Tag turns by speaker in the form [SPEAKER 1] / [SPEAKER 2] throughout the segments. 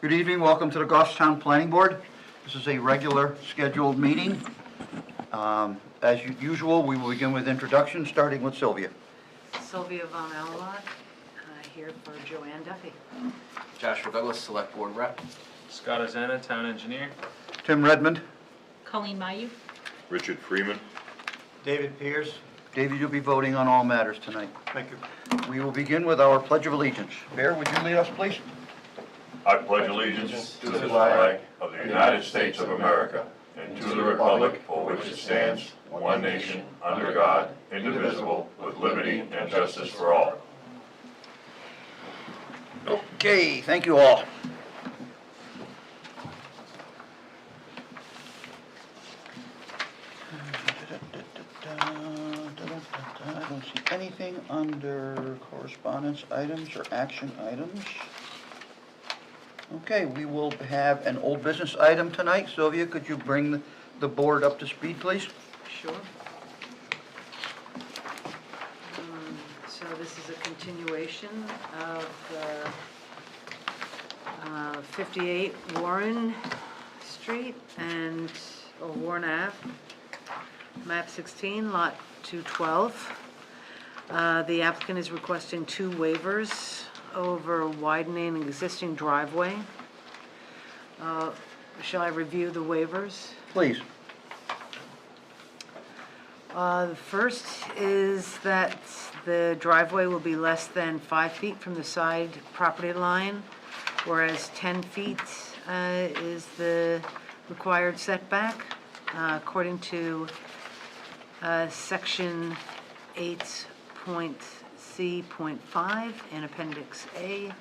[SPEAKER 1] Good evening, welcome to the Goffstown Planning Board. This is a regular scheduled meeting. As usual, we will begin with introductions, starting with Sylvia.
[SPEAKER 2] Sylvia Von Allock, here for Joanne Duffy.
[SPEAKER 3] Joshua Douglas, Select Board Rep.
[SPEAKER 4] Scott Azana, Town Engineer.
[SPEAKER 1] Tim Redmond.
[SPEAKER 5] Colleen Mayu.
[SPEAKER 6] Richard Freeman.
[SPEAKER 7] David Pierce.
[SPEAKER 1] David, you'll be voting on all matters tonight.
[SPEAKER 7] Thank you.
[SPEAKER 1] We will begin with our Pledge of Allegiance. Bear, would you lead us, please?
[SPEAKER 6] I pledge allegiance to the flag of the United States of America and to the republic for which it stands, one nation, under God, indivisible, with liberty and justice for all.
[SPEAKER 1] Okay, thank you all. I don't see anything under correspondence items or action items. Okay, we will have an old business item tonight. Sylvia, could you bring the board up to speed, please?
[SPEAKER 2] Sure. So this is a continuation of 58 Warren Street and Warren Ave, map 16, lot 212. The applicant is requesting 2 waivers over widening an existing driveway. Shall I review the waivers?
[SPEAKER 1] Please.
[SPEAKER 2] The first is that the driveway will be less than 5 feet from the side property line, whereas 10 feet is the required setback, according to section 8.C.5 in Appendix A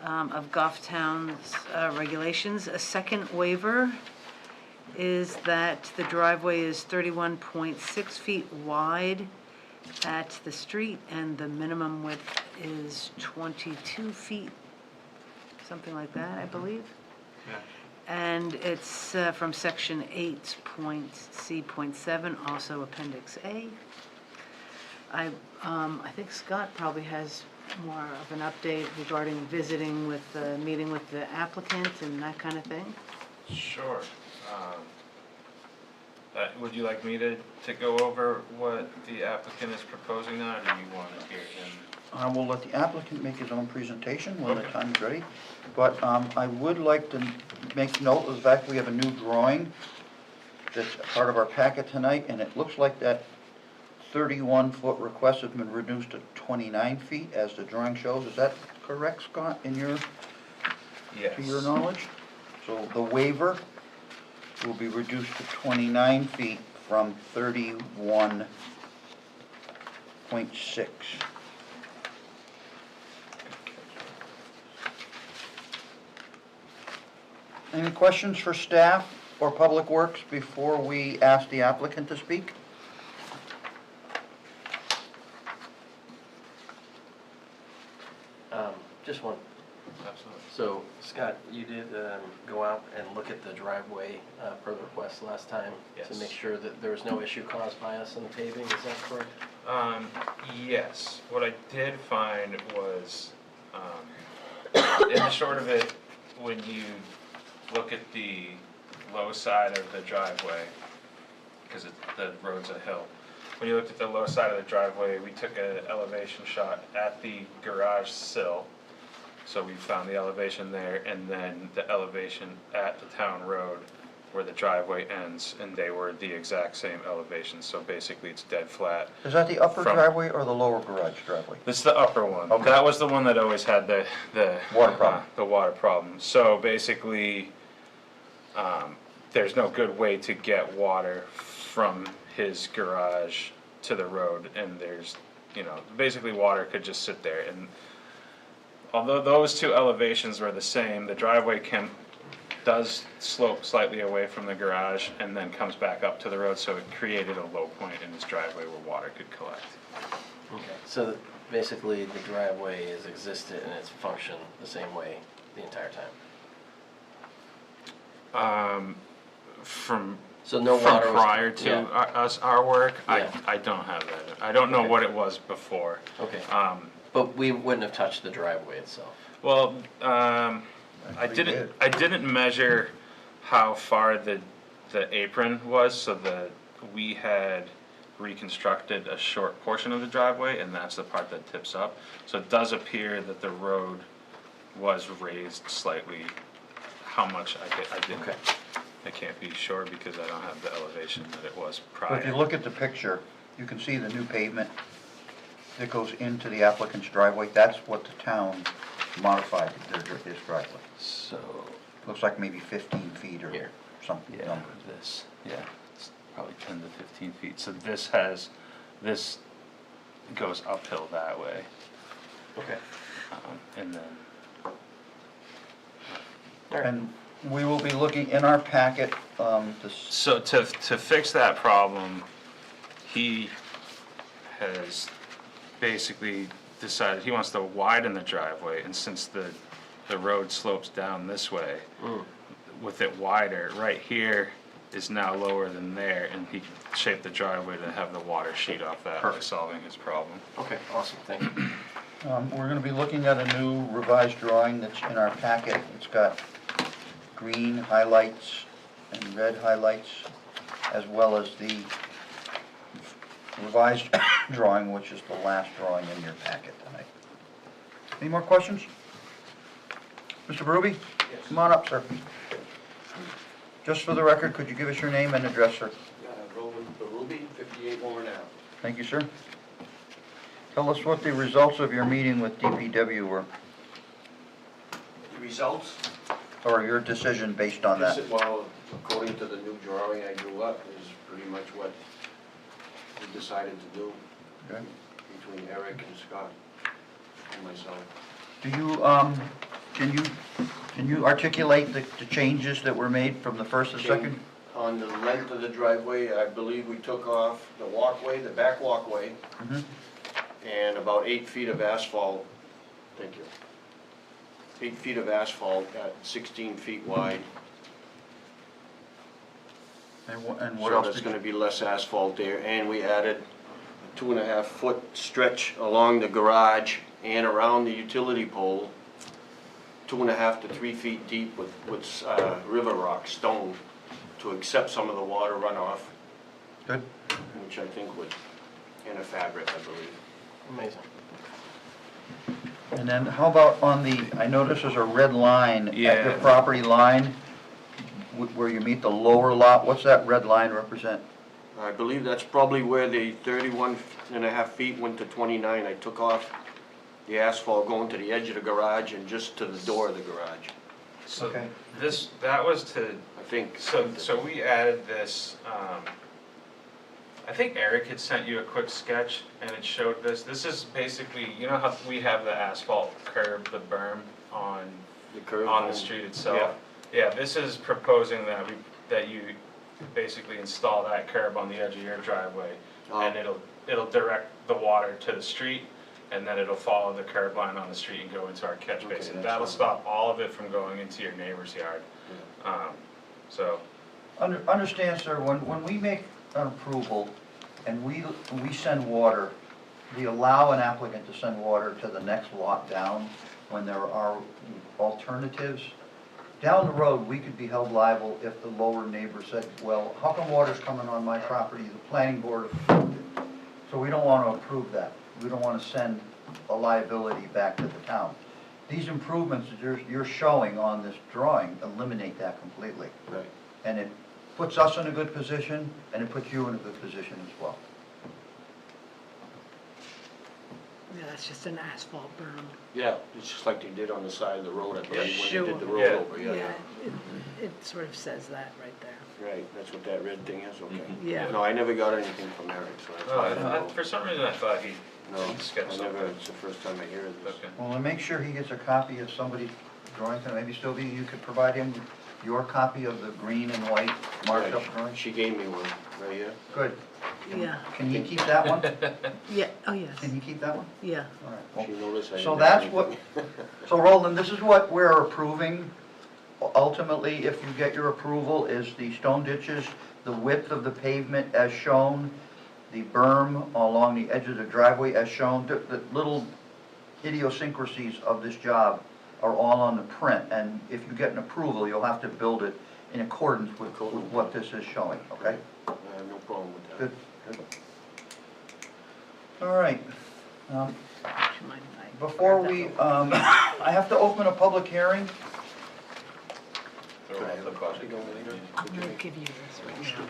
[SPEAKER 2] of Goffstown's regulations. A second waiver is that the driveway is 31.6 feet wide at the street and the minimum width is 22 feet, something like that, I believe.
[SPEAKER 4] Yeah.
[SPEAKER 2] And it's from section 8.C.7, also Appendix A. I think Scott probably has more of an update regarding visiting with, meeting with the applicant and that kind of thing.
[SPEAKER 4] Sure. Would you like me to go over what the applicant is proposing now, or do you want to hear him?
[SPEAKER 1] I will let the applicant make his own presentation when the
[SPEAKER 4] Okay.
[SPEAKER 1] time is ready. But I would like to make note of the fact we have a new drawing that's part of our packet tonight, and it looks like that 31-foot request has been reduced to 29 feet, as the drawing shows. Is that correct, Scott, in your,
[SPEAKER 4] Yes.
[SPEAKER 1] to your knowledge? So the waiver will be reduced to 29 feet from 31.6. Any questions for staff or Public Works before we ask the applicant to speak?
[SPEAKER 3] Just one.
[SPEAKER 4] Absolutely.
[SPEAKER 3] So, Scott, you did go out and look at the driveway per the request last time
[SPEAKER 4] Yes.
[SPEAKER 3] to make sure that there was no issue caused by us in the paving, is that correct?
[SPEAKER 4] Yes. What I did find was, in the short of it, when you look at the low side of the driveway, because the road's a hill, when you looked at the low side of the driveway, we took an elevation shot at the garage sill. So we found the elevation there, and then the elevation at the town road where the driveway ends, and they were the exact same elevation, so basically it's dead flat.
[SPEAKER 1] Is that the upper
[SPEAKER 4] From-
[SPEAKER 1] driveway or the lower garage driveway?
[SPEAKER 4] This is the upper one.
[SPEAKER 1] Okay.
[SPEAKER 4] That was the one that always had the
[SPEAKER 1] Water problem.
[SPEAKER 4] the water problem. So basically, there's no good way to get water from his garage to the road, and there's, basically water could just sit there. And although those two elevations were the same, the driveway does slope slightly away from the garage and then comes back up to the road, so it created a low point in this driveway where water could collect.
[SPEAKER 3] Okay. So basically, the driveway has existed and it's functioned the same way the entire time?
[SPEAKER 4] So
[SPEAKER 3] no water was-
[SPEAKER 4] prior to
[SPEAKER 3] yeah.
[SPEAKER 4] our work,
[SPEAKER 3] Yeah.
[SPEAKER 4] I don't have that. I don't know
[SPEAKER 3] Okay.
[SPEAKER 4] what it was before.
[SPEAKER 3] Okay. But we wouldn't have touched the driveway itself?
[SPEAKER 4] Well, I
[SPEAKER 1] Actually
[SPEAKER 4] didn't measure how far the apron was, so we had reconstructed a short portion of the driveway, and that's the part that tips up. So it does appear that the road was raised slightly. How much, I didn't,
[SPEAKER 3] Okay.
[SPEAKER 4] I can't be sure because I don't have the elevation that it was
[SPEAKER 1] But if you
[SPEAKER 4] prior.
[SPEAKER 1] look at the picture, you can see the new pavement that goes into the applicant's driveway. That's what the town modified his driveway.
[SPEAKER 3] So,
[SPEAKER 1] Looks like maybe 15 feet or
[SPEAKER 3] Here.
[SPEAKER 1] some
[SPEAKER 3] yeah,
[SPEAKER 1] number.
[SPEAKER 3] this, yeah, it's probably 10 to 15 feet. So this goes uphill that way.
[SPEAKER 1] Okay.
[SPEAKER 3] And then.
[SPEAKER 1] And we will be looking in our packet, this,
[SPEAKER 4] So to fix that problem, he has basically decided he wants to widen the driveway, and since the road slopes down this way, with it wider, right here is now lower than there, and he shaped the driveway to have the water sheet off that,
[SPEAKER 3] Perfect.
[SPEAKER 4] solving his problem.
[SPEAKER 3] Okay, awesome, thank you.
[SPEAKER 1] we're gonna be looking at a new revised drawing that's in our packet. It's got green highlights and red highlights, as well as the revised drawing, which is the last drawing in your packet tonight. Any more questions? Mr. Berube?
[SPEAKER 5] Yes.
[SPEAKER 1] Come on up, sir. Just for the record, could you give us your name and address, sir?
[SPEAKER 5] Roman Berube, 58 Warren Ave.
[SPEAKER 1] Thank you, sir. Tell us what the results of your meeting with DPW were,
[SPEAKER 5] The results?
[SPEAKER 1] or your decision based on that.
[SPEAKER 5] Well, according to the new drawing I drew up, is pretty much what we decided to do
[SPEAKER 1] Okay.
[SPEAKER 5] between Eric and Scott and myself.
[SPEAKER 1] Do you, can you articulate the changes that were made from the first to second?
[SPEAKER 5] On the length of the driveway, I believe we took off the walkway, the back walkway,
[SPEAKER 1] Mhm.
[SPEAKER 5] and about 8 feet of asphalt. Thank you. 8 feet of asphalt at 16 feet wide.
[SPEAKER 1] And what
[SPEAKER 5] So
[SPEAKER 1] else
[SPEAKER 5] there's
[SPEAKER 1] did
[SPEAKER 5] gonna
[SPEAKER 1] you?
[SPEAKER 5] be less asphalt there, and we added a 2.5 foot stretch along the garage and around the utility pole, 2.5 to 3 feet deep with river rock, stone, to accept some of the water runoff,
[SPEAKER 1] Good.
[SPEAKER 5] which I think would, in a fabric, I believe.
[SPEAKER 3] Amazing.
[SPEAKER 1] And then how about on the, I notice there's a red line at your
[SPEAKER 4] Yeah.
[SPEAKER 1] property line where you meet the lower lot. What's that red line represent?
[SPEAKER 5] I believe that's probably where the 31.5 feet went to 29. I took off the asphalt going to the edge of the garage and just to the door of the garage,
[SPEAKER 4] So
[SPEAKER 1] Okay.
[SPEAKER 4] that was to,
[SPEAKER 5] I think.
[SPEAKER 4] so we added this, I think Eric had sent you a quick sketch and it showed this. This is basically, you know how we have the asphalt curb, the berm on
[SPEAKER 5] The curve
[SPEAKER 4] on the
[SPEAKER 5] home.
[SPEAKER 4] street itself. Yeah, this is proposing that you basically install that curb on the edge of your driveway,
[SPEAKER 5] Oh.
[SPEAKER 4] and it'll direct the water to the street, and then it'll follow the curb line on the street and go into our catch
[SPEAKER 5] Okay,
[SPEAKER 4] basin.
[SPEAKER 5] that's
[SPEAKER 4] That'll
[SPEAKER 5] fine.
[SPEAKER 4] stop all of it from going into your neighbor's yard. So,
[SPEAKER 1] Understand, sir, when we make an approval and we send water, we allow an applicant to send water to the next lot down when there are alternatives. Down the road, we could be held liable if the lower neighbor said, well, how come water's coming on my property? The planning board approved it. So we don't want to approve that. We don't want to send a liability back to the town. These improvements that you're showing on this drawing eliminate that completely.
[SPEAKER 5] Right.
[SPEAKER 1] And it puts us in a good position, and it puts you in a good position as well.
[SPEAKER 2] Yeah, that's just an asphalt berm.
[SPEAKER 5] Yeah, it's just like they did on the side of the road, I believe, when
[SPEAKER 2] Sure.
[SPEAKER 5] they did the road
[SPEAKER 4] Yeah.
[SPEAKER 5] over, yeah.
[SPEAKER 2] It sort of says that right there.
[SPEAKER 5] Right, that's what that red thing is, okay.
[SPEAKER 2] Yeah.
[SPEAKER 5] No, I never got anything from Eric, so that's why I don't know.
[SPEAKER 4] for some reason I thought he
[SPEAKER 5] No,
[SPEAKER 4] sketched
[SPEAKER 5] I never,
[SPEAKER 4] something.
[SPEAKER 5] it's the first time I hear of this.
[SPEAKER 4] Okay.
[SPEAKER 1] Well, then make sure he gets a copy of somebody's drawing, and maybe Sylvia, you could provide him your copy of the green and white marked up drawing.
[SPEAKER 5] She gave me one, right here.
[SPEAKER 1] Good.
[SPEAKER 2] Yeah,
[SPEAKER 1] Can he keep that one?
[SPEAKER 2] yeah, oh, yes,
[SPEAKER 1] Can he keep that one?
[SPEAKER 2] yeah.
[SPEAKER 1] All right. Well,
[SPEAKER 5] She noticed I didn't
[SPEAKER 1] So
[SPEAKER 5] have
[SPEAKER 1] that's
[SPEAKER 5] anything.
[SPEAKER 1] what, so Roland, this is what we're approving. Ultimately, if you get your approval, is the stone ditches, the width of the pavement as shown, the berm along the edge of the driveway as shown, the little idiosyncrasies of this job are all on the print, and if you get an approval, you'll have to build it in accordance with what this is showing, okay?
[SPEAKER 5] I have no problem with that.
[SPEAKER 1] Good, good. All right.
[SPEAKER 2] Do you mind if I
[SPEAKER 1] Before
[SPEAKER 2] grab that
[SPEAKER 1] we,
[SPEAKER 2] real quick?
[SPEAKER 1] I have to open a public hearing.
[SPEAKER 4] Throw out the budget committee.
[SPEAKER 2] I'm gonna give you this right now.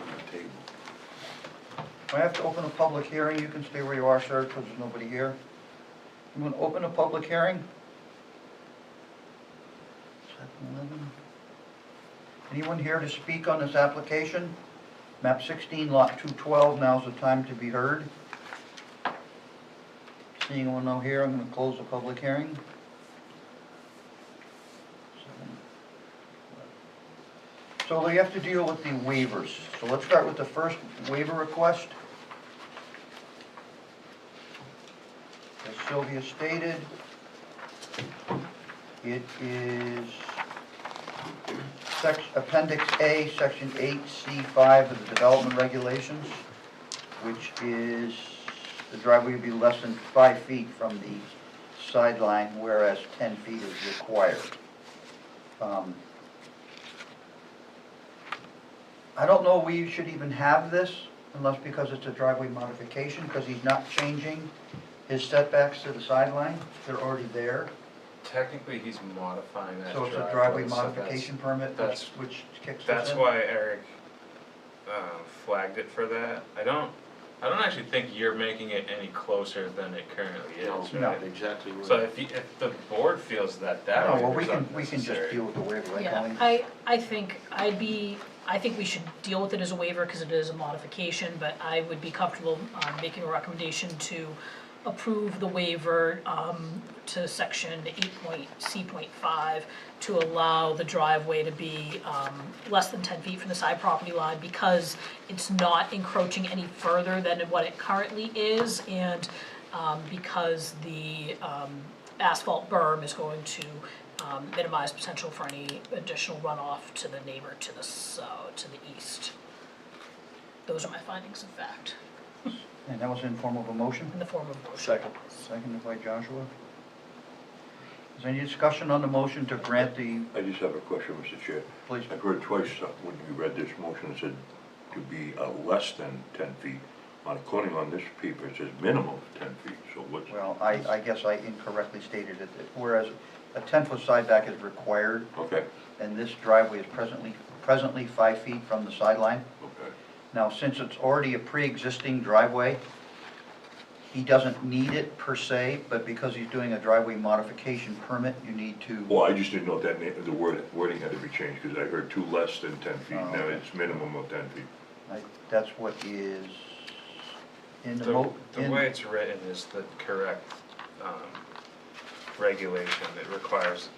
[SPEAKER 1] I have to open a public hearing. You can stay where you are, sir, because there's nobody here. I'm going to open a public hearing. 7-11. Anyone here to speak on this application? Map 16, lot 212, now's the time to be heard. Seeing anyone no here, I'm going to close the public hearing. 7. So we have to deal with the waivers. So let's start with the first waiver request. As Sylvia stated, it is Appendix A, Section 8C5 of the Development Regulations, which is the driveway would be less than 5 feet from the sideline, whereas 10 feet is required. I don't know we should even have this unless because it's a driveway modification, because he's not changing his setbacks to the sideline, they're already there.
[SPEAKER 4] Technically, he's modifying that
[SPEAKER 1] So it's a
[SPEAKER 4] driveway,
[SPEAKER 1] driveway
[SPEAKER 4] so
[SPEAKER 1] modification permit,
[SPEAKER 4] that's-
[SPEAKER 1] which kicks us in?
[SPEAKER 4] That's why Eric flagged it for that. I don't actually think you're making it any closer than it currently is,
[SPEAKER 1] No.
[SPEAKER 4] right?
[SPEAKER 5] Exactly right.
[SPEAKER 4] So if the board feels that that
[SPEAKER 1] No, well,
[SPEAKER 4] waiver's
[SPEAKER 1] we can just
[SPEAKER 4] unnecessary.
[SPEAKER 1] deal with the waiver, right,
[SPEAKER 8] Yeah,
[SPEAKER 1] Colleen?
[SPEAKER 8] I think I think we should deal with it as a waiver because it is a modification, but I would be comfortable making a recommendation to approve the waiver to section 8.C.5 to allow the driveway to be less than 10 feet from the side property line because it's not encroaching any further than what it currently is, and because the asphalt berm is going to minimize potential for any additional runoff to the neighbor to the east. Those are my findings of fact,
[SPEAKER 1] And that was in form of a motion?
[SPEAKER 8] in the form of a motion.
[SPEAKER 5] Second.
[SPEAKER 1] Seconded by Joshua. Is there any discussion on the motion to grant the,
[SPEAKER 6] I just have a question, Mr. Chair.
[SPEAKER 1] please?
[SPEAKER 6] I've heard twice when you read this motion, it said to be less than 10 feet. According on this paper, it says minimum of 10 feet, so what's?
[SPEAKER 1] Well, I guess I incorrectly stated it, whereas a 10-foot side back is required,
[SPEAKER 6] Okay,
[SPEAKER 1] and this driveway is presently 5 feet from the sideline.
[SPEAKER 6] okay.
[SPEAKER 1] Now, since it's already a pre-existing driveway, he doesn't need it per se, but because he's doing a driveway modification permit, you need to,
[SPEAKER 6] Well, I just didn't know that the wording had to be changed, because I heard two less than 10 feet,
[SPEAKER 1] Oh,
[SPEAKER 6] now
[SPEAKER 1] okay.
[SPEAKER 6] it's minimum of 10 feet.
[SPEAKER 1] that's what is in the
[SPEAKER 4] The way it's written is the correct regulation. It requires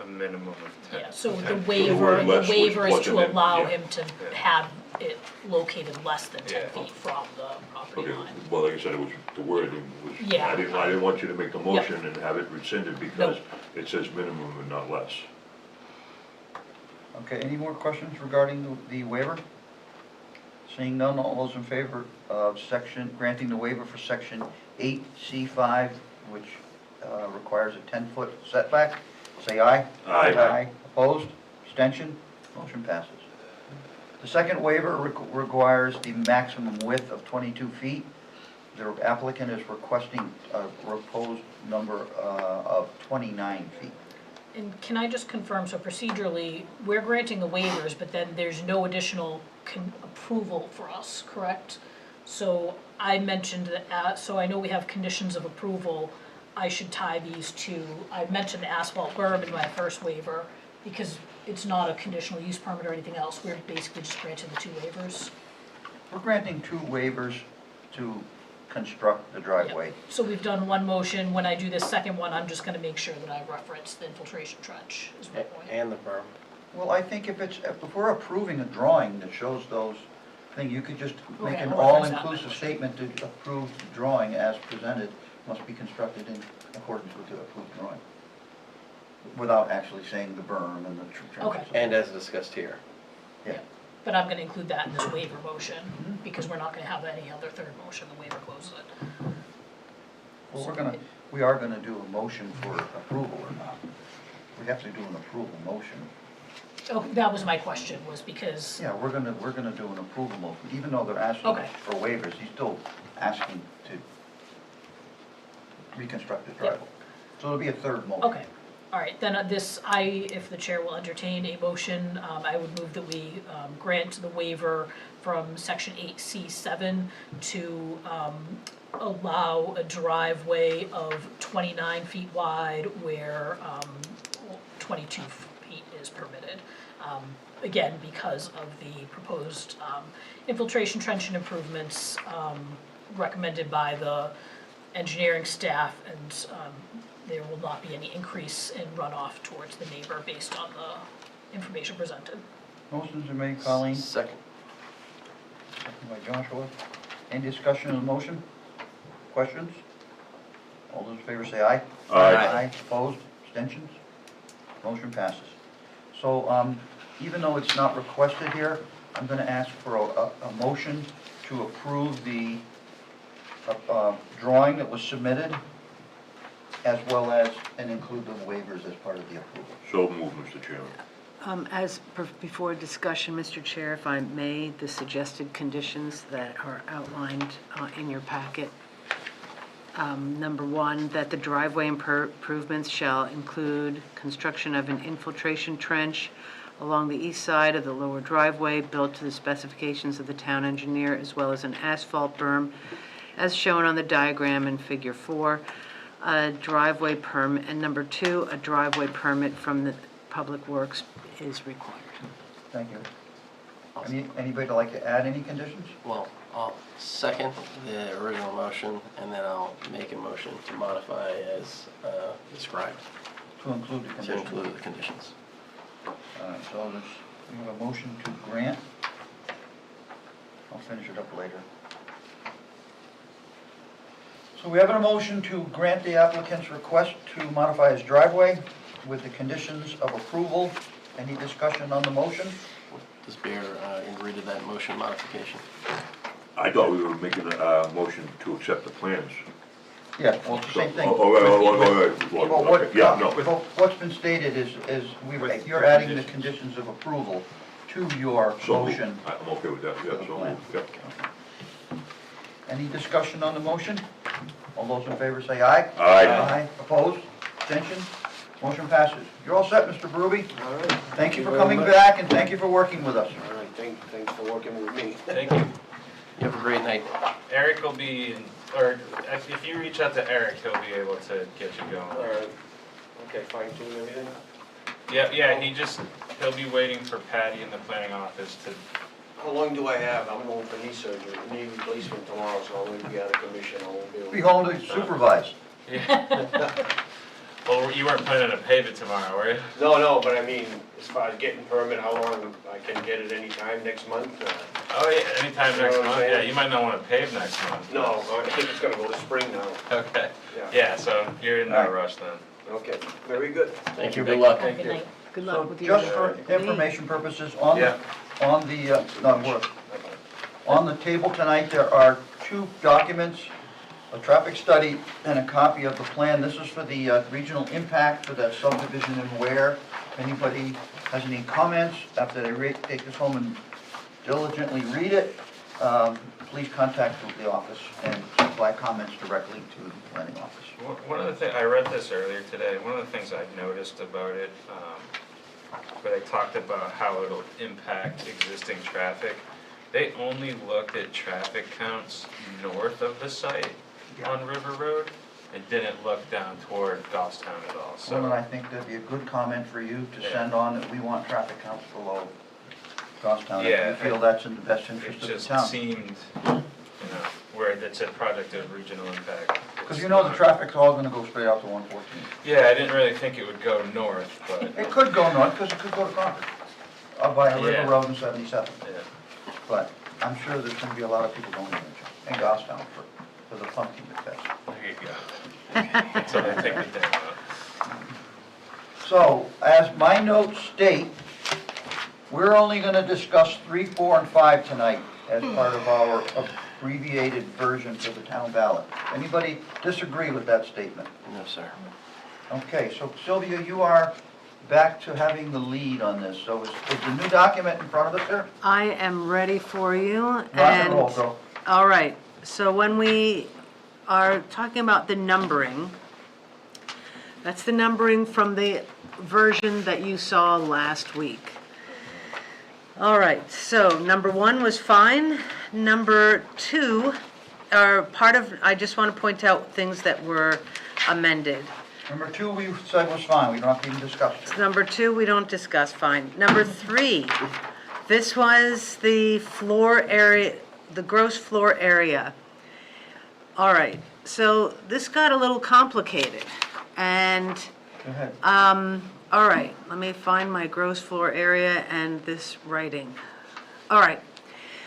[SPEAKER 4] a minimum of 10.
[SPEAKER 8] Yeah, so
[SPEAKER 4] 10
[SPEAKER 8] the
[SPEAKER 4] feet.
[SPEAKER 8] waiver
[SPEAKER 6] less
[SPEAKER 8] is
[SPEAKER 6] wasn't
[SPEAKER 8] to
[SPEAKER 6] in,
[SPEAKER 8] allow
[SPEAKER 6] yeah.
[SPEAKER 8] him to
[SPEAKER 4] Yeah.
[SPEAKER 8] have it located less than 10
[SPEAKER 4] Yeah.
[SPEAKER 8] feet from the property
[SPEAKER 6] Okay,
[SPEAKER 8] line.
[SPEAKER 6] well, like I said, it was, the wording was,
[SPEAKER 8] Yeah.
[SPEAKER 6] I didn't want you to make the motion and have it rescinded because it says minimum and not less.
[SPEAKER 1] Okay, any more questions regarding the waiver? Seeing none, all those in favor of granting the waiver for section 8C5, which requires a 10-foot setback, say aye.
[SPEAKER 6] Aye.
[SPEAKER 1] Opposed? Abstention? Motion passes. The second waiver requires the maximum width of 22 feet. The applicant is requesting a proposed number of 29 feet.
[SPEAKER 8] And can I just confirm, so procedurally, we're granting the waivers, but then there's no additional approval for us, correct? So I mentioned that, so I know we have conditions of approval, I should tie these to, I mentioned the asphalt berm in my first waiver, because it's not a conditional use permit or anything else, we're basically just granting the 2 waivers.
[SPEAKER 1] We're granting 2 waivers to construct the driveway.
[SPEAKER 8] So we've done one motion, when I do this second one, I'm just gonna make sure that I reference the infiltration trench, is my point.
[SPEAKER 5] And the berm.
[SPEAKER 1] Well, I think if we're approving a drawing that shows those things, you could just make
[SPEAKER 8] Okay,
[SPEAKER 1] an
[SPEAKER 8] I'll reference that in my
[SPEAKER 1] all-inclusive
[SPEAKER 8] motion.
[SPEAKER 1] statement to approve the drawing as presented must be constructed in accordance with the approved drawing, without actually saying the berm and the trenches.
[SPEAKER 8] Okay.
[SPEAKER 5] And as discussed here.
[SPEAKER 1] Yeah.
[SPEAKER 8] But I'm gonna include that in this waiver motion, because we're not gonna have any other third motion, the waiver closes it.
[SPEAKER 1] Well, we are gonna do a motion for approval or not. We have to do an approval motion.
[SPEAKER 8] Oh, that was my question, was because,
[SPEAKER 1] Yeah, we're gonna do an approval motion, even though they're asking
[SPEAKER 8] Okay.
[SPEAKER 1] for waivers, he's still asking to reconstruct the driveway. So it'll be a third motion.
[SPEAKER 8] okay. All right, then if the chair will entertain a motion, I would move that we grant the waiver from section 8C7 to allow a driveway of 29 feet wide where 22 feet is permitted. Again, because of the proposed infiltration trench and improvements recommended by the engineering staff, and there will not be any increase in runoff towards the neighbor based on the information presented.
[SPEAKER 1] Motion's are made, Colleen,
[SPEAKER 5] Second.
[SPEAKER 1] second by Joshua. Any discussion on the motion? Questions? All those in favor say aye.
[SPEAKER 6] Aye.
[SPEAKER 1] Opposed, abstentions? Motion passes. So, even though it's not requested here, I'm gonna ask for a motion to approve the drawing that was submitted, as well as, and include the waivers as part of the approval.
[SPEAKER 6] So moved, Mr. Chairman.
[SPEAKER 2] Before discussion, Mr. Chair, if I may, the suggested conditions that are outlined in your packet. Number one, that the driveway improvements shall include construction of an infiltration trench along the east side of the lower driveway built to the specifications of the town engineer, as well as an asphalt berm as shown on the diagram in figure 4. A driveway permit, and number 2, a driveway permit from the Public Works is required.
[SPEAKER 1] Thank you. Anybody like to add any conditions?
[SPEAKER 9] Well, I'll second the original motion, and then I'll make a motion to modify as described,
[SPEAKER 1] To include the
[SPEAKER 9] to
[SPEAKER 1] conditions?
[SPEAKER 9] include the conditions.
[SPEAKER 1] So we have a motion to grant. I'll finish it up later. So we have a motion to grant the applicant's request to modify his driveway with the conditions of approval. Any discussion on the motion?
[SPEAKER 9] Does bear agree to that motion modification?
[SPEAKER 6] I thought we were making a motion to accept the plans.
[SPEAKER 1] Yeah, well, it's the same thing.
[SPEAKER 6] Oh,
[SPEAKER 1] Well,
[SPEAKER 6] okay, yeah, no.
[SPEAKER 1] what's been stated is you're adding the conditions of approval to your
[SPEAKER 6] So moved.
[SPEAKER 1] motion.
[SPEAKER 6] I'm okay with that, yeah, so moved, yeah.
[SPEAKER 1] Any discussion on the motion? All those in favor say aye.
[SPEAKER 6] Aye.
[SPEAKER 1] Opposed? Abstentions? Motion passes. You're all set, Mr. Berube.
[SPEAKER 5] All right.
[SPEAKER 1] Thank you for
[SPEAKER 5] very
[SPEAKER 1] coming
[SPEAKER 5] much.
[SPEAKER 1] back, and thank you for working with us.
[SPEAKER 5] All right, thanks for working with me.
[SPEAKER 4] Thank you.
[SPEAKER 9] You have a great night.
[SPEAKER 4] Eric will be, or if you reach out to Eric, he'll be able to get you
[SPEAKER 5] All
[SPEAKER 4] going.
[SPEAKER 5] right. Okay, fine tune everything?
[SPEAKER 4] Yeah, he'll be waiting for Patty in the planning office to,
[SPEAKER 5] How long do I have? I'm going for knee surgery, knee replacement tomorrow, so I'm going to be out of commission. I won't be able
[SPEAKER 1] Be home to supervise.
[SPEAKER 4] well, you weren't planning to pave it tomorrow, were you?
[SPEAKER 5] No, but I mean, as far as getting permit, how long I can get it anytime next month?
[SPEAKER 4] Oh, yeah, anytime
[SPEAKER 5] You know
[SPEAKER 4] next
[SPEAKER 5] what I'm
[SPEAKER 4] month,
[SPEAKER 5] saying?
[SPEAKER 4] yeah, you might not wanna pave next month.
[SPEAKER 5] No, I think it's gonna go to spring now.
[SPEAKER 4] Okay,
[SPEAKER 5] Yeah.
[SPEAKER 4] yeah, so you're in no
[SPEAKER 1] Alright.
[SPEAKER 4] rush then.
[SPEAKER 5] Okay, very good.
[SPEAKER 9] Thank you, good luck.
[SPEAKER 8] Have a good night.
[SPEAKER 2] Good
[SPEAKER 1] So
[SPEAKER 2] luck with your...
[SPEAKER 1] just for information purposes, on
[SPEAKER 4] Yeah.
[SPEAKER 1] on the table tonight, there are 2 documents, a traffic study and a copy of the plan. This is for the regional impact for that subdivision in Ware. If anybody has any comments after they take this home and diligently read it, please contact the office and supply comments directly to the planning office.
[SPEAKER 4] One of the things, I read this earlier today, one of the things I've noticed about it, where they talked about how it'll impact existing traffic, they only looked at traffic counts north of the site on River Road, and didn't look down toward Goffstown at all,
[SPEAKER 1] Well, and I
[SPEAKER 4] so.
[SPEAKER 1] think that'd be a good comment for you to
[SPEAKER 4] Yeah.
[SPEAKER 1] send on, that we want traffic counts below Goffstown.
[SPEAKER 4] Yeah,
[SPEAKER 1] If you feel that's in the best
[SPEAKER 4] It
[SPEAKER 1] interest of the
[SPEAKER 4] just
[SPEAKER 1] town.
[SPEAKER 4] seemed, where it's a project of regional impact.
[SPEAKER 1] Because
[SPEAKER 4] it's
[SPEAKER 1] you know the
[SPEAKER 4] not-
[SPEAKER 1] traffic's all gonna go straight out to 114.
[SPEAKER 4] Yeah, I didn't really think it would go north, but,
[SPEAKER 1] It could go north, because it could go to Concord, by River
[SPEAKER 4] Yeah.
[SPEAKER 1] Road and 77.
[SPEAKER 4] yeah.
[SPEAKER 1] But I'm sure there's gonna be a lot of people going there, and Goffstown for the pumpkin fest.
[SPEAKER 4] There you go. That's what I think we did.
[SPEAKER 1] So, as my notes state, we're only gonna discuss 3, 4, and 5 tonight as part of our abbreviated version for the town ballot. Anybody disagree with that statement?
[SPEAKER 9] No, sir.
[SPEAKER 1] Okay, so Sylvia, you are back to having the lead on this. So is the new document in front of us here?
[SPEAKER 2] I am ready for you.
[SPEAKER 1] Rock and roll, girl.
[SPEAKER 2] All right, so when we are talking about the numbering, that's the numbering from the version that you saw last week. All right, so number 1 was fine. Number 2 are part of, I just want to point out things that were amended.
[SPEAKER 1] Number 2 we said was fine, we don't have to even discuss it.
[SPEAKER 2] Number 2, we don't discuss, fine. Number 3, this was the floor area, the gross floor area. All right, so this got a little complicated, and,
[SPEAKER 1] Go ahead.
[SPEAKER 2] all right, let me find my gross floor area and this writing. All right,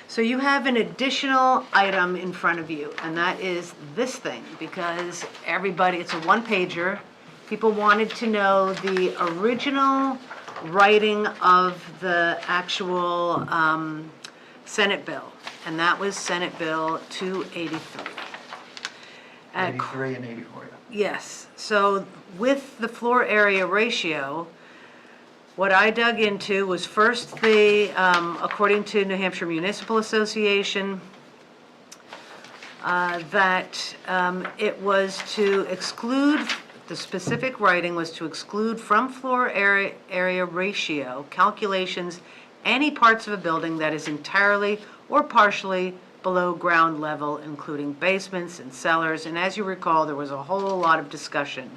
[SPEAKER 2] so you have an additional item in front of you, and that is this thing, because everybody, it's a one-pager. People wanted to know the original writing of the actual Senate bill, and that was Senate Bill 283.
[SPEAKER 1] 83 and 84, yeah.
[SPEAKER 2] Yes, so with the floor area ratio, what I dug into was first the, according to New Hampshire Municipal Association, that it was to exclude, the specific writing was to exclude from floor area ratio calculations any parts of a building that is entirely or partially below ground level, including basements and cellars. And as you recall, there was a whole lot of discussion.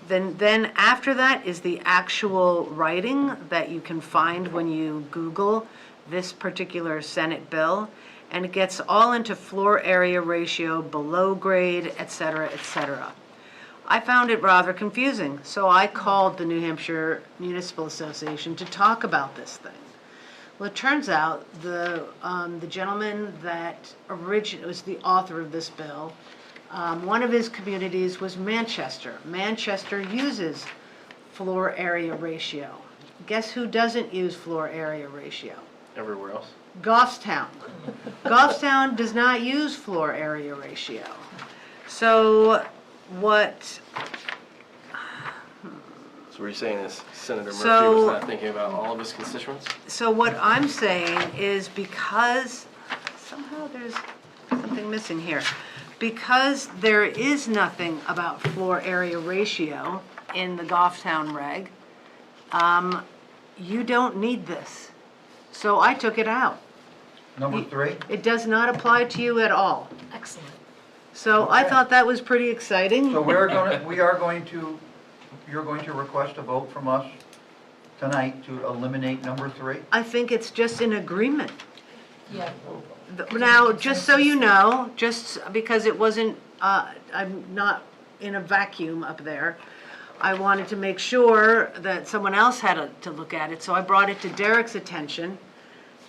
[SPEAKER 2] Then after that is the actual writing that you can find when you Google this particular Senate bill. And it gets all into floor area ratio, below grade, et cetera, et cetera. I found it rather confusing, so I called the New Hampshire Municipal Association to talk about this thing. Well, it turns out the gentleman that was the author of this bill, one of his communities was Manchester. Manchester uses floor area ratio. Guess who doesn't use floor area ratio?
[SPEAKER 9] Everywhere else?
[SPEAKER 2] Goffstown. Goffstown does not use floor area ratio. So what,
[SPEAKER 9] So what you're saying is Senator Murphy
[SPEAKER 2] So-
[SPEAKER 9] was not thinking about all of his constituents?
[SPEAKER 2] so what I'm saying is, because somehow there's something missing here. Because there is nothing about floor area ratio in the Goffstown reg, you don't need this. So I took it out.
[SPEAKER 1] Number 3?
[SPEAKER 2] It does not apply to you at all.
[SPEAKER 8] Excellent.
[SPEAKER 2] So I
[SPEAKER 1] Okay.
[SPEAKER 2] thought that was pretty exciting.
[SPEAKER 1] So you're going to request a vote from us tonight to eliminate number 3?
[SPEAKER 2] I think it's just an agreement.
[SPEAKER 8] Yeah.
[SPEAKER 2] Now, just so you know, just because it wasn't, I'm not in a vacuum up there, I wanted to make sure that someone else had to look at it, so I brought it to Derek's attention,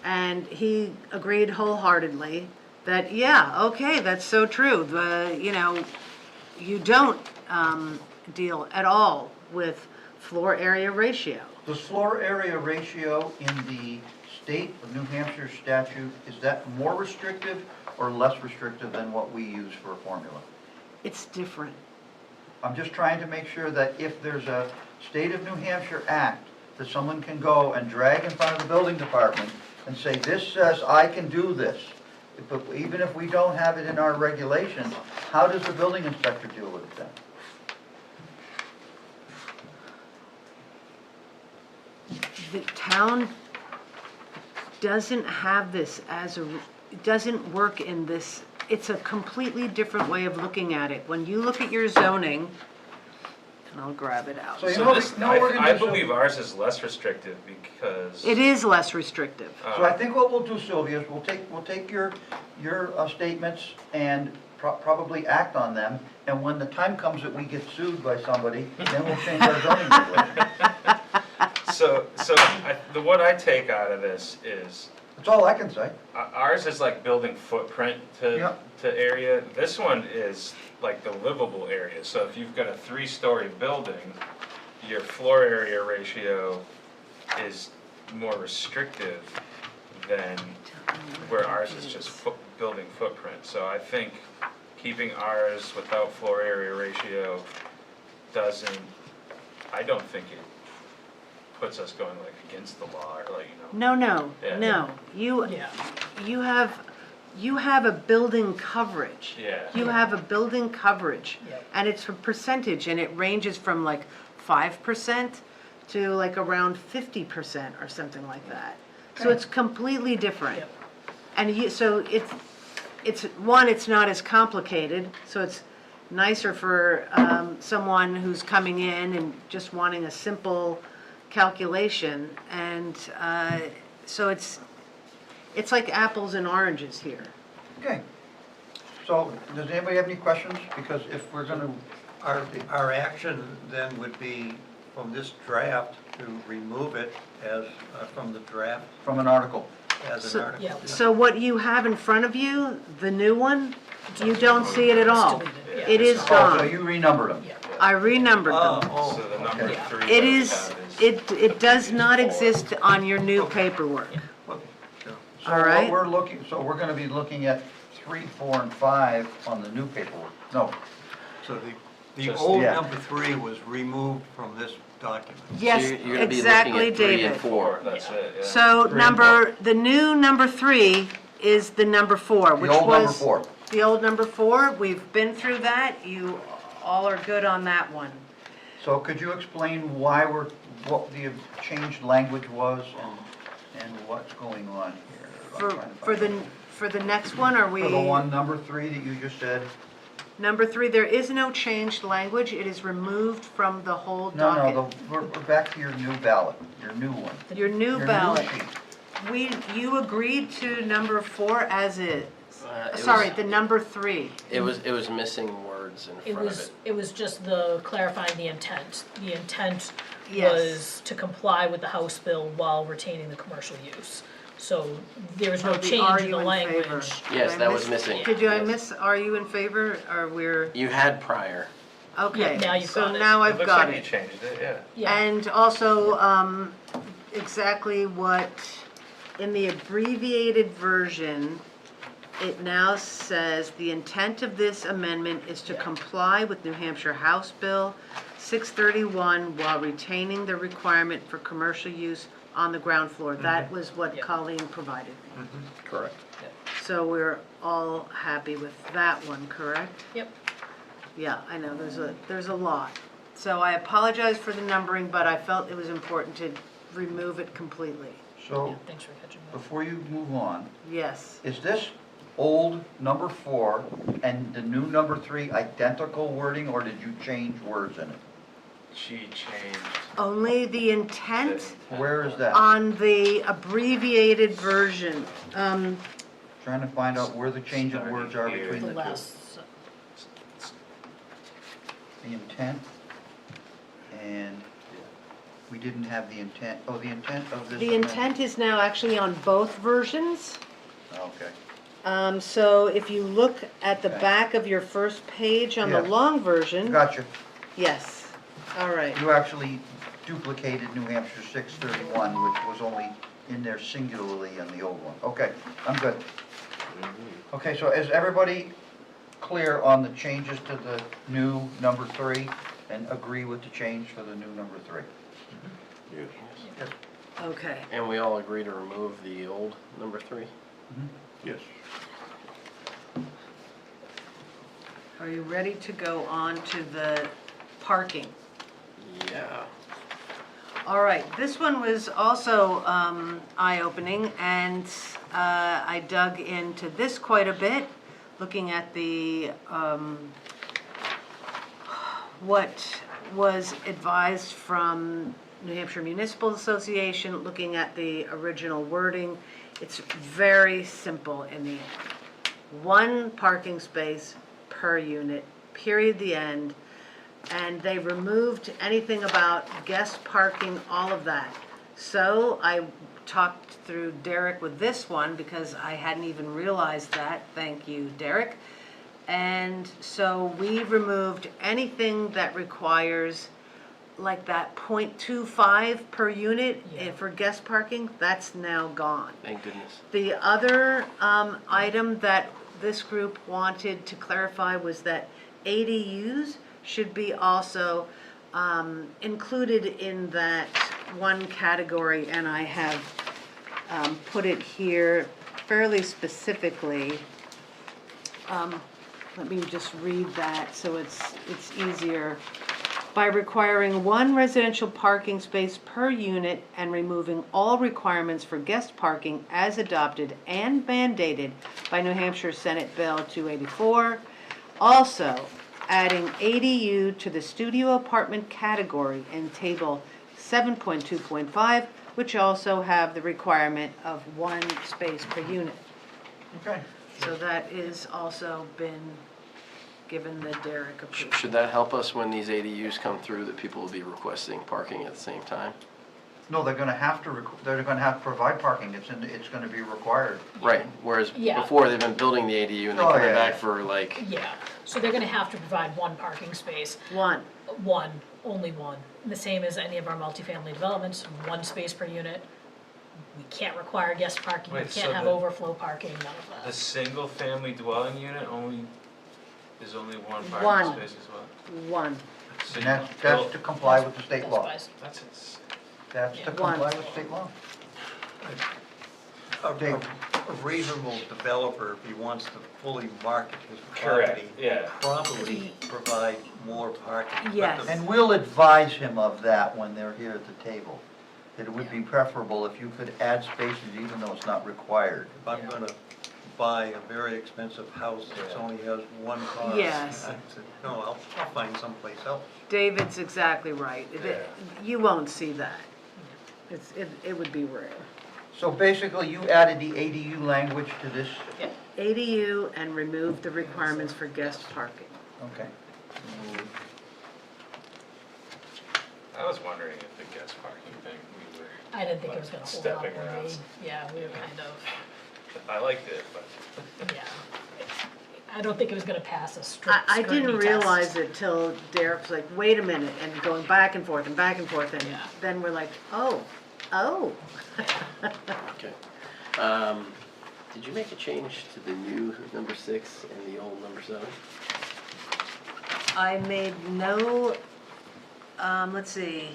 [SPEAKER 2] and he agreed wholeheartedly that, yeah, okay, that's so true. You don't deal at all with floor area ratio.
[SPEAKER 1] Does floor area ratio in the state of New Hampshire statute, is that more restrictive or less restrictive than what we use for a formula?
[SPEAKER 2] It's different.
[SPEAKER 1] I'm just trying to make sure that if there's a state of New Hampshire act that someone can go and drag in front of the building department and say, this says I can do this, but even if we don't have it in our regulations, how does the building inspector deal with it then?
[SPEAKER 2] The town doesn't have this it doesn't work in this, it's a completely different way of looking at it. When you look at your zoning, and I'll grab it out.
[SPEAKER 1] So you
[SPEAKER 4] So
[SPEAKER 1] know,
[SPEAKER 4] this,
[SPEAKER 1] no, we're gonna
[SPEAKER 4] I
[SPEAKER 1] do some-
[SPEAKER 4] believe ours is less restrictive because.
[SPEAKER 2] It is less restrictive.
[SPEAKER 1] So I think what we'll do, Sylvia, is we'll take your statements and probably act on them, and when the time comes that we get sued by somebody, then we'll change our zoning regulations.
[SPEAKER 4] So what I take out of this is,
[SPEAKER 1] That's all I can say.
[SPEAKER 4] ours is like building footprint
[SPEAKER 1] Yeah.
[SPEAKER 4] to area. This one is like the livable area. So if you've got a 3-story building, your floor area ratio is more restrictive than where ours is just building footprint. So I think keeping ours without floor area ratio I don't think it puts us going like against the law or like, you know.
[SPEAKER 2] No,
[SPEAKER 4] Yeah.
[SPEAKER 2] no.
[SPEAKER 8] Yeah.
[SPEAKER 2] You have a building coverage.
[SPEAKER 4] Yeah.
[SPEAKER 2] You have a building coverage.
[SPEAKER 8] Yep.
[SPEAKER 2] And it's a percentage, and it ranges from like 5% to like around 50% or something like that. So it's completely different.
[SPEAKER 8] Yep.
[SPEAKER 2] And so it's not as complicated, so it's nicer for someone who's coming in and just wanting a simple calculation. And so it's like apples and oranges here.
[SPEAKER 1] Okay. So, does anybody have any questions? Because if we're gonna,
[SPEAKER 7] Our action then would be from this draft to remove it as, from the draft
[SPEAKER 1] from an article,
[SPEAKER 7] as an
[SPEAKER 2] So-
[SPEAKER 7] article.
[SPEAKER 8] Yeah.
[SPEAKER 2] So what you have in front of you, the new one, you don't see it at all.
[SPEAKER 8] Deleted, yeah.
[SPEAKER 2] It is
[SPEAKER 1] oh, so
[SPEAKER 2] gone.
[SPEAKER 1] you renumbered them?
[SPEAKER 8] Yeah.
[SPEAKER 2] I renumbered
[SPEAKER 7] Oh,
[SPEAKER 2] them.
[SPEAKER 7] oh,
[SPEAKER 4] So the number
[SPEAKER 7] okay.
[SPEAKER 4] 3
[SPEAKER 2] It
[SPEAKER 4] that we
[SPEAKER 2] is,
[SPEAKER 4] have
[SPEAKER 2] it does not exist on your new paperwork.
[SPEAKER 7] Okay, so-
[SPEAKER 1] So
[SPEAKER 2] All
[SPEAKER 1] what
[SPEAKER 2] right.
[SPEAKER 1] so we're gonna be looking at 3, 4, and 5 on the new paperwork. No,
[SPEAKER 7] So the
[SPEAKER 4] Just-
[SPEAKER 7] old
[SPEAKER 1] yeah.
[SPEAKER 7] number 3 was removed from this document.
[SPEAKER 2] Yes,
[SPEAKER 9] So you're gonna be looking
[SPEAKER 2] exactly,
[SPEAKER 9] at 3 and
[SPEAKER 2] David.
[SPEAKER 9] 4.
[SPEAKER 4] That's it, yeah.
[SPEAKER 2] So
[SPEAKER 1] Three and
[SPEAKER 2] the new number 3 is the number 4, which
[SPEAKER 1] the old number
[SPEAKER 2] was
[SPEAKER 1] 4.
[SPEAKER 2] the old number 4. We've been through that. You all are good on that one.
[SPEAKER 1] So could you explain what the changed language was and what's going on here? I'm trying to find
[SPEAKER 2] For the next one, are we?
[SPEAKER 1] For the one, number 3 that you just said?
[SPEAKER 2] Number 3, there is no changed language. It is removed from the whole
[SPEAKER 1] No,
[SPEAKER 2] docket.
[SPEAKER 1] we're back to your new ballot, your new one.
[SPEAKER 2] Your new
[SPEAKER 1] Your
[SPEAKER 2] ballot.
[SPEAKER 1] sheet.
[SPEAKER 2] You agreed to number 4 as is.
[SPEAKER 9] It
[SPEAKER 2] Sorry,
[SPEAKER 9] was-
[SPEAKER 2] the number 3.
[SPEAKER 9] It was missing words in front of it.
[SPEAKER 8] It was just the clarifying the intent. The intent
[SPEAKER 2] Yes.
[SPEAKER 8] was to comply with the House bill while retaining the commercial use. So there's no
[SPEAKER 2] Oh, the
[SPEAKER 8] change
[SPEAKER 2] are
[SPEAKER 8] in
[SPEAKER 2] you
[SPEAKER 8] the
[SPEAKER 2] in favor?
[SPEAKER 8] language.
[SPEAKER 9] Yes,
[SPEAKER 2] Did I
[SPEAKER 9] that was
[SPEAKER 2] miss-
[SPEAKER 9] missing.
[SPEAKER 2] Did I
[SPEAKER 9] Yes.
[SPEAKER 2] miss, are you in favor, or we're,
[SPEAKER 9] You had prior.
[SPEAKER 2] okay.
[SPEAKER 8] now you've got
[SPEAKER 2] So
[SPEAKER 8] it.
[SPEAKER 2] now
[SPEAKER 4] It
[SPEAKER 2] I've
[SPEAKER 4] looks
[SPEAKER 2] got
[SPEAKER 4] like you
[SPEAKER 2] it.
[SPEAKER 4] changed it, yeah.
[SPEAKER 8] Yeah,
[SPEAKER 2] And also, exactly what, in the abbreviated version, it now says, the intent of this amendment is to comply with New Hampshire House Bill 631 while retaining the requirement for commercial use on the ground floor. That was what
[SPEAKER 8] Yeah.
[SPEAKER 2] Colleen provided.
[SPEAKER 9] Correct.
[SPEAKER 2] So we're all happy with that one, correct?
[SPEAKER 8] yep.
[SPEAKER 2] Yeah, I know, there's a lot. So I apologize for the numbering, but I felt it was important to remove it completely.
[SPEAKER 1] So,
[SPEAKER 8] Yeah, thanks for catching that.
[SPEAKER 1] before you move on,
[SPEAKER 2] Yes.
[SPEAKER 1] is this old number 4 and the new number 3 identical wording, or did you change words in it?
[SPEAKER 4] She changed.
[SPEAKER 2] Only the intent
[SPEAKER 1] Where is that?
[SPEAKER 2] on the abbreviated version.
[SPEAKER 1] Trying to find out where the change of words are
[SPEAKER 4] Starting
[SPEAKER 1] between
[SPEAKER 8] The
[SPEAKER 1] the two.
[SPEAKER 8] last,
[SPEAKER 1] The intent, and we didn't have the intent, oh, the intent of this.
[SPEAKER 2] The
[SPEAKER 1] amendment.
[SPEAKER 2] intent is now actually on both versions.
[SPEAKER 1] Okay,
[SPEAKER 2] So if you look at the
[SPEAKER 1] Okay.
[SPEAKER 2] back of your first page on the
[SPEAKER 1] Yeah.
[SPEAKER 2] long version,
[SPEAKER 1] gotcha.
[SPEAKER 2] yes, all right.
[SPEAKER 1] You actually duplicated New Hampshire 631, which was only in there singularly in the old one. Okay, I'm good. Okay, so is everybody clear on the changes to the new number 3 and agree with the change for the new number 3?
[SPEAKER 2] Okay.
[SPEAKER 9] And we all agree to remove the old number 3?
[SPEAKER 6] Yes.
[SPEAKER 2] Are you ready to go on to the parking?
[SPEAKER 9] Yeah.
[SPEAKER 2] All right, this one was also eye-opening, and I dug into this quite a bit, looking at the, what was advised from New Hampshire Municipal Association, looking at the original wording. It's very simple in the end. 1 parking space per unit, period, the end. And they removed anything about guest parking, all of that. So I talked through Derek with this one because I hadn't even realized that. Thank you, Derek. And so we removed anything that requires like that .25 per unit
[SPEAKER 8] Yeah.
[SPEAKER 2] for guest parking, that's now gone.
[SPEAKER 9] Thank goodness.
[SPEAKER 2] The other item that this group wanted to clarify was that ADUs should be also included in that one category, and I have put it here fairly specifically. Let me just read that so it's easier. By requiring one residential parking space per unit and removing all requirements for guest parking as adopted and mandated by New Hampshire Senate Bill 284. Also, adding ADU to the studio apartment category in table 7.2.5, which also have the requirement of one space per unit.
[SPEAKER 1] Okay.
[SPEAKER 2] So that is also been given the Derek approval.
[SPEAKER 9] Should that help us when these ADUs come through, that people will be requesting parking at the same time?
[SPEAKER 1] No, they're gonna have to, they're gonna have to provide parking, it's gonna be required.
[SPEAKER 9] Right, whereas
[SPEAKER 8] Yeah.
[SPEAKER 9] before, they've been building the ADU and then
[SPEAKER 1] Oh,
[SPEAKER 9] coming
[SPEAKER 1] yeah,
[SPEAKER 9] back
[SPEAKER 1] yeah.
[SPEAKER 9] for like,
[SPEAKER 8] Yeah, so they're gonna have to provide one parking space,
[SPEAKER 2] One.
[SPEAKER 8] only one. The same as any of our multifamily developments, one space per unit. We can't require guest parking, we
[SPEAKER 4] Wait, so
[SPEAKER 8] can't have
[SPEAKER 4] the-
[SPEAKER 8] overflow parking, none of
[SPEAKER 4] The
[SPEAKER 8] that.
[SPEAKER 4] single-family dwelling unit is only one
[SPEAKER 2] One.
[SPEAKER 4] parking space as well?
[SPEAKER 2] One.
[SPEAKER 4] So
[SPEAKER 1] And
[SPEAKER 4] you
[SPEAKER 1] that's
[SPEAKER 4] built-
[SPEAKER 1] to comply with the state
[SPEAKER 8] That's
[SPEAKER 1] law.
[SPEAKER 8] by-
[SPEAKER 4] That's ins-
[SPEAKER 1] That's to
[SPEAKER 8] Yeah.
[SPEAKER 1] comply
[SPEAKER 2] One.
[SPEAKER 1] with state law.
[SPEAKER 7] A reasonable developer, if he wants to fully market his
[SPEAKER 4] Correct,
[SPEAKER 7] property,
[SPEAKER 4] yeah.
[SPEAKER 7] probably provide more parking. But
[SPEAKER 2] Yes.
[SPEAKER 7] the-
[SPEAKER 1] And we'll advise him of that when they're here at the table. That it would be preferable if you could add spaces even though it's not required.
[SPEAKER 7] If I'm gonna buy a very expensive house that
[SPEAKER 4] Yeah.
[SPEAKER 7] only has one car.
[SPEAKER 2] Yes.
[SPEAKER 7] I said, no, I'll find someplace else.
[SPEAKER 2] David's exactly right. You won't see that. It would be rare.
[SPEAKER 1] So basically, you added the ADU language to this?
[SPEAKER 2] ADU and remove the requirements for guest parking.
[SPEAKER 1] Okay.
[SPEAKER 4] I was wondering if the guest parking thing, we were,
[SPEAKER 8] I didn't think it was gonna hold up
[SPEAKER 4] Stepping
[SPEAKER 8] when
[SPEAKER 4] around.
[SPEAKER 8] we were kind of,
[SPEAKER 4] I liked it, but.
[SPEAKER 8] yeah. I don't think it was gonna pass a strict
[SPEAKER 2] I
[SPEAKER 8] scrutiny
[SPEAKER 2] didn't
[SPEAKER 8] test.
[SPEAKER 2] realize it till Derek's like, wait a minute, and going back and forth and back and forth, and
[SPEAKER 8] Yeah.
[SPEAKER 2] then we're like, oh.
[SPEAKER 9] okay. Did you make a change to the new number 6 and the old number 7?
[SPEAKER 2] I made no, let's see,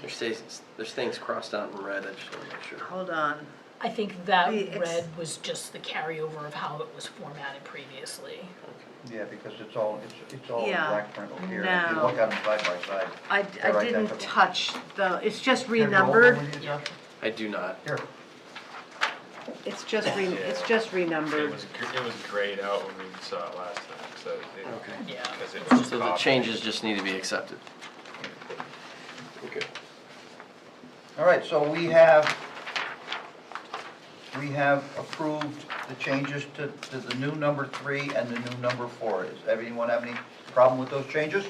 [SPEAKER 9] There's things crossed out in red, I just wanna make sure.
[SPEAKER 2] hold on.
[SPEAKER 8] I think that
[SPEAKER 2] The ex-
[SPEAKER 8] red was just the carryover of how it was formatted previously.
[SPEAKER 1] Yeah, because it's all in
[SPEAKER 2] Yeah,
[SPEAKER 1] black print over here. And if you
[SPEAKER 2] no.
[SPEAKER 1] look at them side by side.
[SPEAKER 2] I
[SPEAKER 1] They're
[SPEAKER 2] didn't
[SPEAKER 1] identical.
[SPEAKER 2] touch the, it's just
[SPEAKER 1] Here, go over
[SPEAKER 2] renumbered.
[SPEAKER 1] with you, Josh.
[SPEAKER 9] I do not.
[SPEAKER 1] Here,
[SPEAKER 2] It's just renumbered.
[SPEAKER 4] It was grayed out when we saw it last time, so it,
[SPEAKER 9] Okay.
[SPEAKER 8] Yeah.
[SPEAKER 4] because it was
[SPEAKER 9] So the
[SPEAKER 4] copied.
[SPEAKER 9] changes just need to be accepted. Okay.
[SPEAKER 1] all right, so we have approved the changes to the new number 3 and the new number 4. Does anyone have any problem with those changes?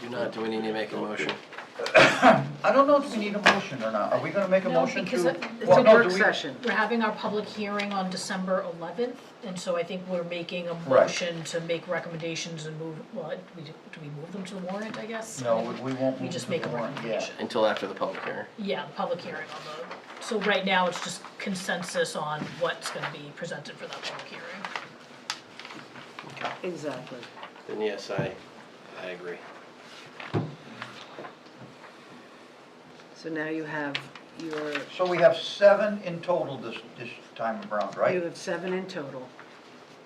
[SPEAKER 9] Do not, do we need to make a motion?
[SPEAKER 1] I don't know if we need a motion or not. Are we gonna make a
[SPEAKER 8] No,
[SPEAKER 1] motion to?
[SPEAKER 8] because it's
[SPEAKER 2] It's
[SPEAKER 1] Well,
[SPEAKER 2] a
[SPEAKER 1] no,
[SPEAKER 2] work
[SPEAKER 1] do we-
[SPEAKER 2] session.
[SPEAKER 8] We're having our public hearing on December 11th, and so I think we're making a
[SPEAKER 1] Right.
[SPEAKER 8] motion to make recommendations and move, well, do we move them to the warrant, I guess?
[SPEAKER 1] No, we won't
[SPEAKER 8] We
[SPEAKER 1] move
[SPEAKER 8] just
[SPEAKER 1] to
[SPEAKER 8] make
[SPEAKER 1] the
[SPEAKER 8] a
[SPEAKER 1] warrant yet.
[SPEAKER 8] recommendation.
[SPEAKER 9] Until after the public hearing.
[SPEAKER 8] Yeah, the public hearing on the, so right now, it's just consensus on what's gonna be presented for that public hearing.
[SPEAKER 2] Exactly.
[SPEAKER 9] Then yes, I agree.
[SPEAKER 2] So now you have your,
[SPEAKER 1] So we have 7 in total this time around,
[SPEAKER 2] you
[SPEAKER 1] right?
[SPEAKER 2] have 7 in total.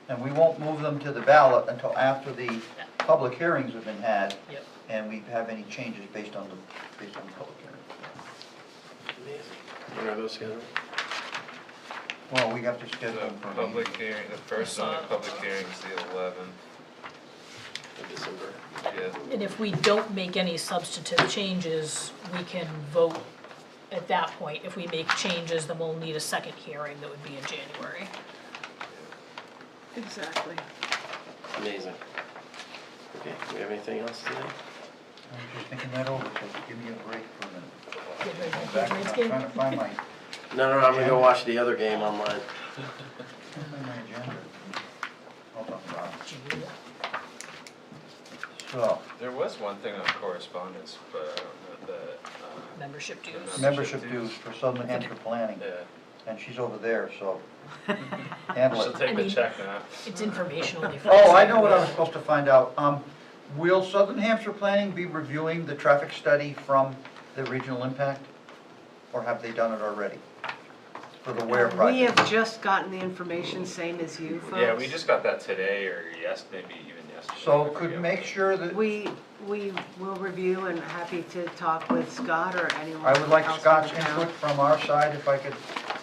[SPEAKER 1] And we won't move them to the ballot until after the public hearings have been had
[SPEAKER 8] Yep.
[SPEAKER 1] and we have any changes based on the public hearing.
[SPEAKER 9] Amazing. When are those scheduled?
[SPEAKER 1] Well, we have to schedule
[SPEAKER 4] The
[SPEAKER 1] them for.
[SPEAKER 4] public hearing, the first one, the public hearing is the 11th,
[SPEAKER 9] In December?
[SPEAKER 4] yeah.
[SPEAKER 8] And if we don't make any substantive changes, we can vote at that point. If we make changes, then we'll need a second hearing that would be in January.
[SPEAKER 2] Exactly.
[SPEAKER 9] Amazing. Okay, do we have anything else today?
[SPEAKER 1] I'm just thinking that over, so give me a break for a minute.
[SPEAKER 8] Get ready
[SPEAKER 1] I'm
[SPEAKER 8] for
[SPEAKER 1] back,
[SPEAKER 8] the
[SPEAKER 1] I'm
[SPEAKER 8] Patriots
[SPEAKER 1] trying
[SPEAKER 8] game?
[SPEAKER 1] to find my,
[SPEAKER 9] No, I'm gonna go watch the other game online.
[SPEAKER 1] find my agenda. Hold on, Rob.
[SPEAKER 8] Gee,
[SPEAKER 1] So,
[SPEAKER 4] There was one thing on correspondence, but I don't know,
[SPEAKER 8] membership dues.
[SPEAKER 1] Membership dues for Southern New Hampshire Planning,
[SPEAKER 4] Yeah,
[SPEAKER 1] and she's over there, so handle
[SPEAKER 4] she'll
[SPEAKER 1] it.
[SPEAKER 4] take
[SPEAKER 8] I
[SPEAKER 4] the
[SPEAKER 8] mean-
[SPEAKER 4] check now.
[SPEAKER 8] It's informational only for.
[SPEAKER 1] Oh, I know what I was supposed to find out. Will Southern Hampshire Planning be reviewing the traffic study from the regional impact? Or have they done it already? For the Ware
[SPEAKER 2] We
[SPEAKER 1] project?
[SPEAKER 2] have just gotten the information, same as you folks.
[SPEAKER 4] Yeah, we just got that today or maybe even yesterday.
[SPEAKER 1] So
[SPEAKER 4] I
[SPEAKER 1] could
[SPEAKER 4] forget.
[SPEAKER 1] make sure that,
[SPEAKER 2] We will review and happy to talk with Scott or anyone
[SPEAKER 1] I would like
[SPEAKER 2] else from
[SPEAKER 1] Scott's
[SPEAKER 2] the town.
[SPEAKER 1] input from our side, if I could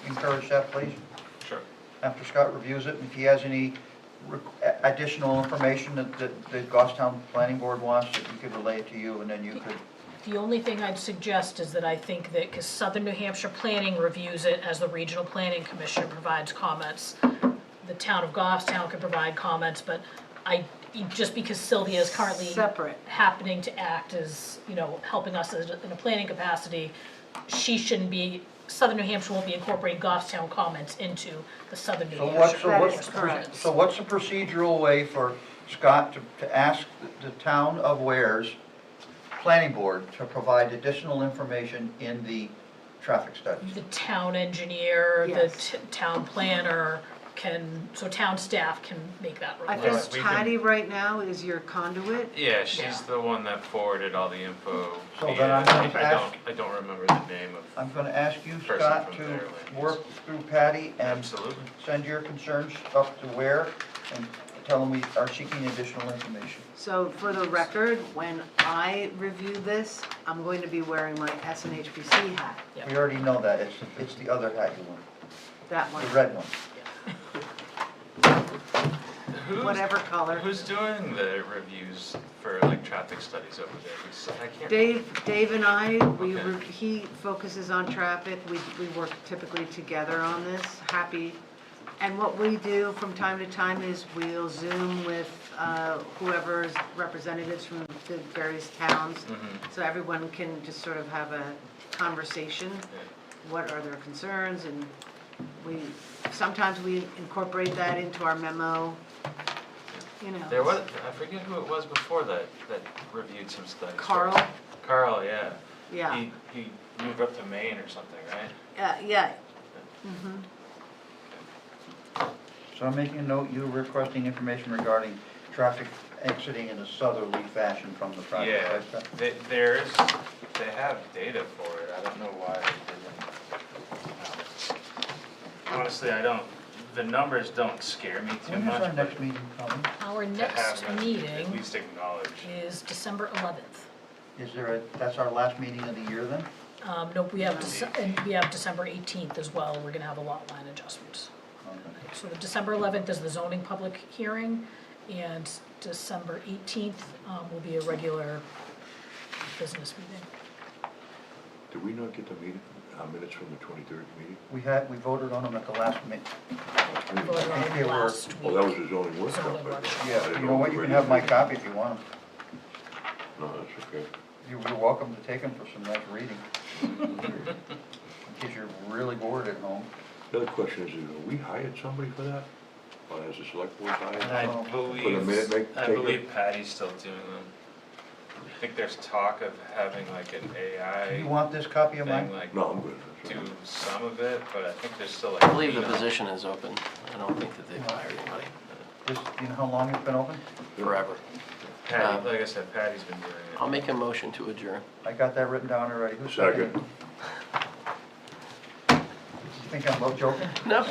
[SPEAKER 1] encourage that, please.
[SPEAKER 4] Sure.
[SPEAKER 1] After Scott reviews it, if he has any additional information that the Goffstown Planning Board wants, that he could relay it to you, and then you could.
[SPEAKER 8] The only thing I'd suggest is that I think that, because Southern New Hampshire Planning reviews it as the Regional Planning Commission provides comments, the town of Goffstown could provide comments, but just because Sylvia is currently
[SPEAKER 2] Separate.
[SPEAKER 8] happening to act as, helping us in a planning capacity, she shouldn't be, Southern New Hampshire won't be incorporating Goffstown comments into the Southern New
[SPEAKER 1] So
[SPEAKER 8] Hampshire.
[SPEAKER 2] That
[SPEAKER 1] what's,
[SPEAKER 2] is correct.
[SPEAKER 1] so what's the procedural way for Scott to ask the town of Ware's planning board to provide additional information in the traffic studies?
[SPEAKER 8] The town engineer, the
[SPEAKER 2] Yes.
[SPEAKER 8] town planner so town staff can make that
[SPEAKER 2] I
[SPEAKER 8] request.
[SPEAKER 2] think
[SPEAKER 4] we can-
[SPEAKER 2] Patty right now is your conduit.
[SPEAKER 4] Yeah, she's
[SPEAKER 8] Yeah.
[SPEAKER 4] the one that forwarded all the info.
[SPEAKER 1] So then
[SPEAKER 4] via-
[SPEAKER 1] I'm gonna
[SPEAKER 4] I
[SPEAKER 1] ask-
[SPEAKER 4] I don't remember the name of,
[SPEAKER 1] I'm gonna ask you,
[SPEAKER 4] Person
[SPEAKER 1] Scott,
[SPEAKER 4] from
[SPEAKER 1] to
[SPEAKER 4] there, like,
[SPEAKER 1] work through Patty and
[SPEAKER 4] absolutely.
[SPEAKER 1] send your concerns up to Ware and tell them we are seeking additional information.
[SPEAKER 2] So for the record, when I review this, I'm going to be wearing my SNHPC hat,
[SPEAKER 8] Yep.
[SPEAKER 1] We already know that, it's the other hat you want,
[SPEAKER 2] that one,
[SPEAKER 1] the red one.
[SPEAKER 2] whatever color.
[SPEAKER 4] Who's doing the reviews for like traffic studies over there? I can't.
[SPEAKER 2] Dave and I,
[SPEAKER 4] Okay.
[SPEAKER 2] he focuses on traffic, we work typically together on this, happy. And what we do from time to time is we'll Zoom with whoever's representatives from the various towns, so everyone can just sort of have a conversation. What are their concerns, and sometimes we incorporate that into our memo,
[SPEAKER 4] There was, I forget who it was before that reviewed some studies.
[SPEAKER 2] Carl,
[SPEAKER 4] Carl, yeah.
[SPEAKER 2] yeah,
[SPEAKER 4] He moved up to Maine or something, right?
[SPEAKER 2] yeah.
[SPEAKER 1] So I'm making a note, you requesting information regarding traffic exiting in a southerly fashion from the project.
[SPEAKER 4] Yeah,
[SPEAKER 1] right, Scott?
[SPEAKER 4] they have data for it, I don't know why they didn't. Honestly, the numbers don't scare me too
[SPEAKER 1] When
[SPEAKER 4] much.
[SPEAKER 1] is our
[SPEAKER 4] but
[SPEAKER 1] next meeting coming?
[SPEAKER 8] Our
[SPEAKER 4] to
[SPEAKER 8] next
[SPEAKER 4] have them At
[SPEAKER 8] meeting
[SPEAKER 4] least acknowledge.
[SPEAKER 8] is December 11th.
[SPEAKER 1] Is there that's our last meeting of the year then?
[SPEAKER 8] Nope, we have December 18th as well, we're gonna have a lot line adjustments.
[SPEAKER 1] Okay.
[SPEAKER 8] So the December 11th is the zoning public hearing, and December 18th will be a regular business meeting.
[SPEAKER 6] Did we not get the minutes from the 23rd meeting?
[SPEAKER 1] We voted on them at the last meeting.
[SPEAKER 8] We voted on
[SPEAKER 1] Okay,
[SPEAKER 8] it
[SPEAKER 1] we're-
[SPEAKER 8] last week.
[SPEAKER 6] Oh, that was the zoning workshop.
[SPEAKER 8] Zoning workshop.
[SPEAKER 6] I
[SPEAKER 1] Yeah,
[SPEAKER 6] didn't
[SPEAKER 1] you know what,
[SPEAKER 6] we
[SPEAKER 1] you
[SPEAKER 6] were
[SPEAKER 1] can have my
[SPEAKER 6] ready.
[SPEAKER 1] copy if you want them.
[SPEAKER 6] No, that's okay.
[SPEAKER 1] You're welcome to take them for some nice reading. In case you're really bored at home.
[SPEAKER 6] The other question is, have we hired somebody for that? Or has the select board hired?
[SPEAKER 4] I
[SPEAKER 1] Oh.
[SPEAKER 6] minute
[SPEAKER 4] I
[SPEAKER 6] taker?
[SPEAKER 4] believe Patty's still doing them. I think there's talk of having like an
[SPEAKER 1] Do
[SPEAKER 4] AI
[SPEAKER 1] you want this copy of mine?
[SPEAKER 4] thing, like
[SPEAKER 6] No, I'm good.
[SPEAKER 4] do some of it, but I think there's still like.
[SPEAKER 9] I believe the
[SPEAKER 4] email.
[SPEAKER 9] position is open. I don't think that they've hired anybody
[SPEAKER 1] This, you know how long it's been open?
[SPEAKER 9] forever.
[SPEAKER 4] Patty, like I said, Patty's been doing it.
[SPEAKER 9] I'll make a motion to adjourn.
[SPEAKER 1] I got that written down already. Who's
[SPEAKER 6] Second.
[SPEAKER 1] You think I'm joking?
[SPEAKER 9] No.